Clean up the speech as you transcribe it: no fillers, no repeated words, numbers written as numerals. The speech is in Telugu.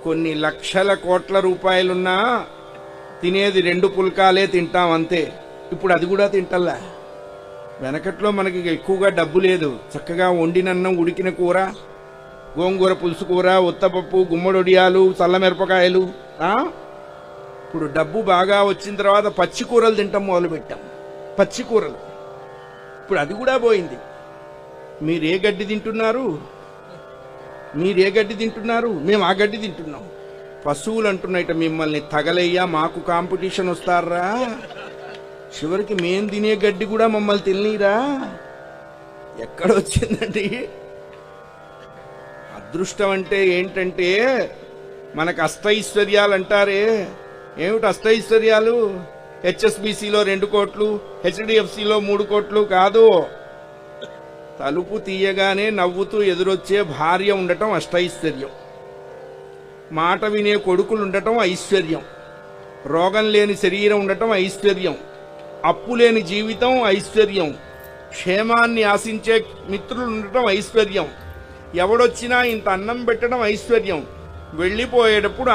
కొన్ని లక్షల కోట్ల రూపాయలున్నా తినేది 2 పుల్కాలే తింటాం అంతే. ఇప్పుడు అది కూడా తింటల్లా. వెనకట్లో మనకి ఎక్కువగా డబ్బు లేదు. చక్కగా వండినన్నం, ఉడికిన కూర, గోంగూర పులుసు కూర, ఉత్తపప్పు, గుమ్మడొడియాలు, చల్లమిరపకాయలు. ఇప్పుడు డబ్బు బాగా వచ్చిన తర్వాత పచ్చి కూరలు తింటాం మొదలుపెట్టాం. పచ్చి కూరలు ఇప్పుడు అది కూడా పోయింది. మీరే గడ్డి తింటున్నారు? మేము ఆ గడ్డి తింటున్నాం. పశువులు అంటున్నాయిట మిమ్మల్ని తగలయ్యా, మాకు కాంపిటీషన్ వస్తారా? చివరికి మేం తినే గడ్డి కూడా మమ్మల్ని తిననీరా? ఎక్కడొచ్చిందండి అదృష్టం? అంటే ఏంటంటే మనకు అష్టైశ్వర్యాలు అంటారే, ఏమిటి అష్టైశ్వర్యాలు? హెచ్ఎస్బిసిలో 2 కోట్లు, హెచ్డిఎఫ్సిలో 3 కోట్లు కాదు. తలుపు తీయగానే నవ్వుతూ ఎదురొచ్చే భార్య ఉండటం అష్టైశ్వర్యం. మాట వినే కొడుకులు ఉండటం ఐశ్వర్యం. రోగం లేని శరీరం ఉండటం ఐశ్వర్యం. అప్పు లేని జీవితం ఐశ్వర్యం. క్షేమాన్ని ఆశించే మిత్రులు ఉండటం ఐశ్వర్యం. ఎవడొచ్చినా ఇంత అన్నం పెట్టడం ఐశ్వర్యం. వెళ్ళిపోయేటప్పుడు